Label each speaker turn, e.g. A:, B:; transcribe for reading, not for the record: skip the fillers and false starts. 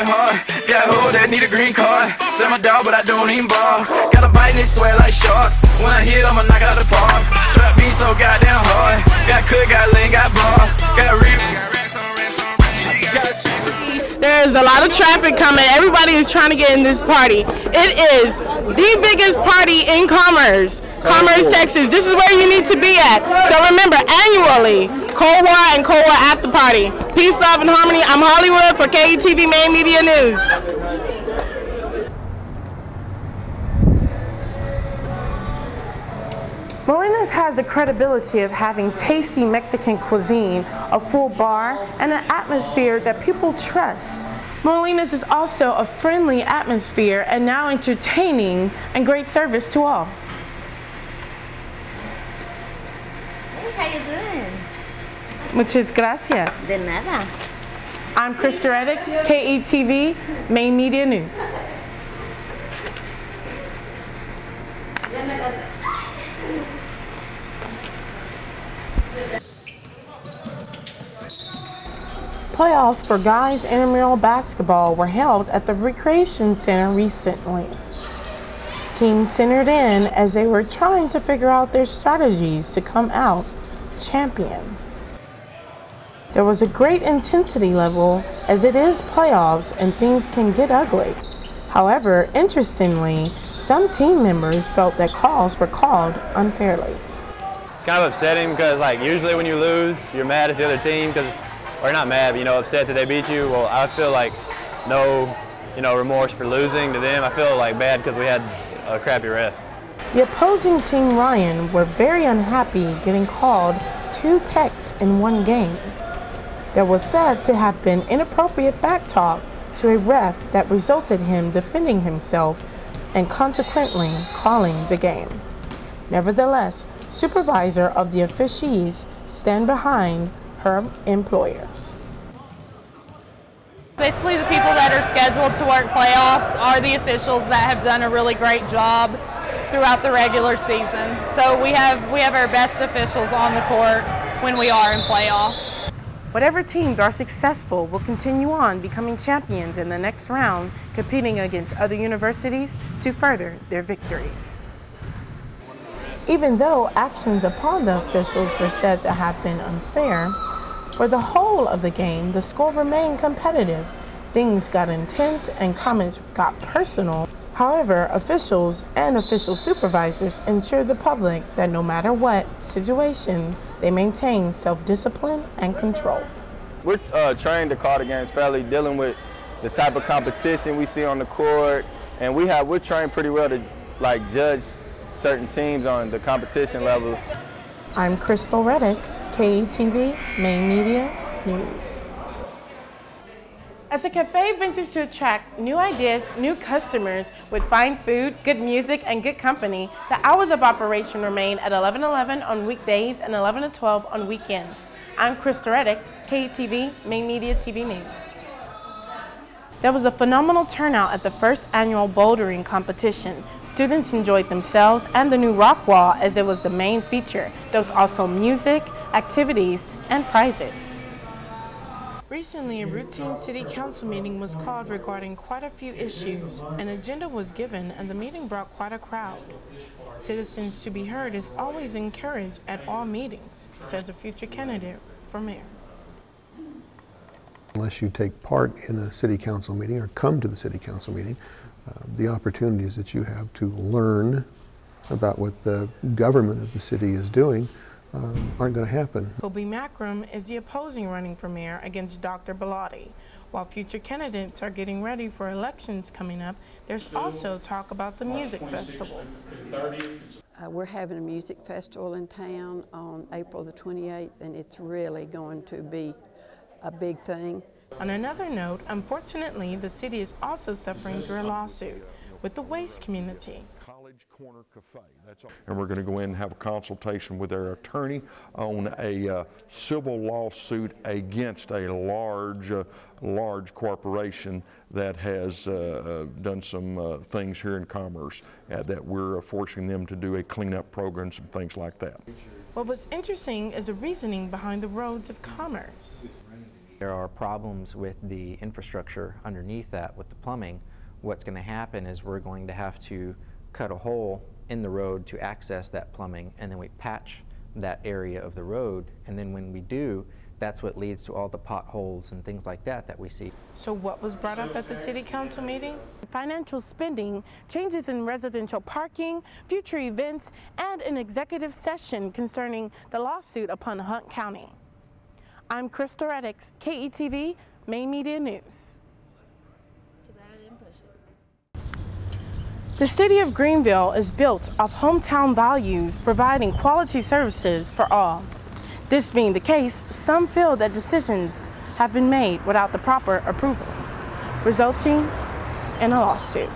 A: it hard. Got hoes that need a green card. Sell my dog, but I don't even ball. Got a bite and it sweat like sharks. When I hit, I'ma knock out the park. Trap beat so goddamn hard. Got cook, got lean, got ball. Got reef.
B: There's a lot of traffic coming. Everybody is trying to get in this party. It is the biggest party in Commerce, Texas. This is where you need to be at. So remember, annually, Cold War and Cold War After Party. Peace, love, and harmony. I'm Hollywood for KETV Main Media News. Molina's has the credibility of having tasty Mexican cuisine, a full bar, and an atmosphere that people trust. Molina's is also a friendly atmosphere and now entertaining and great service to all.
C: Hey, how you doing?
B: Muchas gracias.
C: De nada.
B: I'm Krista Reddix, KETV Main Media News. Playoffs for guys intramural basketball were held at the Recreation Center recently. Teams centered in as they were trying to figure out their strategies to come out champions. There was a great intensity level as it is playoffs and things can get ugly. However, interestingly, some team members felt that calls were called unfairly.
D: It's kind of upsetting because usually when you lose, you're mad at the other team or not mad, but upset that they beat you. Well, I feel like no, remorse for losing to them. I feel bad because we had a crappy ref.
B: The opposing team Ryan were very unhappy getting called 2 techs in one game. There was said to have been inappropriate back talk to a ref that resulted him defending himself and consequently calling the game. Nevertheless, supervisor of the officials stand behind her employers.
E: Basically, the people that are scheduled to work playoffs are the officials that have done a really great job throughout the regular season. So we have our best officials on the court when we are in playoffs.
B: Whatever teams are successful will continue on becoming champions in the next round, competing against other universities to further their victories. Even though actions upon the officials were said to have been unfair, for the whole of the game, the score remained competitive. Things got intense and comments got personal. However, officials and official supervisors ensured the public that no matter what situation, they maintain self-discipline and control.
F: We're trained to call the games fairly, dealing with the type of competition we see on the court, and we're trained pretty well to judge certain teams on the competition level.
B: I'm Crystal Reddix, KETV Main Media News. As the cafe ventures to attract new ideas, new customers with fine food, good music, and good company, the hours of operation remain at 11:11 on weekdays and 11 to 12 on weekends. I'm Krista Reddix, KETV Main Media TV News. There was a phenomenal turnout at the first annual bouldering competition. Students enjoyed themselves and the new rock wall as it was the main feature. There was also music, activities, and prizes. Recently, a routine city council meeting was called regarding quite a few issues. An agenda was given and the meeting brought quite a crowd. Citizens to be heard is always encouraged at all meetings, says the future candidate for mayor.
G: Unless you take part in a city council meeting or come to the city council meeting, the opportunities that you have to learn about what the government of the city is doing aren't going to happen.
B: Kobe Macram is the opposing running for mayor against Dr. Bellotti. While future candidates are getting ready for elections coming up, there's also talk about the music festival.
H: We're having a music festival in town on April the 28th, and it's really going to be a big thing.
B: On another note, unfortunately, the city is also suffering through a lawsuit with the waste community.
I: Corner Cafe. And we're going to go in and have a consultation with their attorney on a civil lawsuit against a large corporation that has done some things here in Commerce that we're forcing them to do a cleanup program, some things like that.
B: What was interesting is the reasoning behind the roads of Commerce.
J: There are problems with the infrastructure underneath that, with the plumbing. What's going to happen is we're going to have to cut a hole in the road to access that plumbing, and then we patch that area of the road, and then when we do, that's what leads to all the potholes and things like that that we see.
B: So what was brought up at the City Council meeting? Financial spending, changes in residential parking, future events, and an executive session concerning the lawsuit upon Hunt County. I'm Crystal Reddix, KETV, Main Media News. The City of Greenville is built off hometown values, providing quality services for all. This being the case, some feel that decisions have been made without the proper approval, resulting in a lawsuit.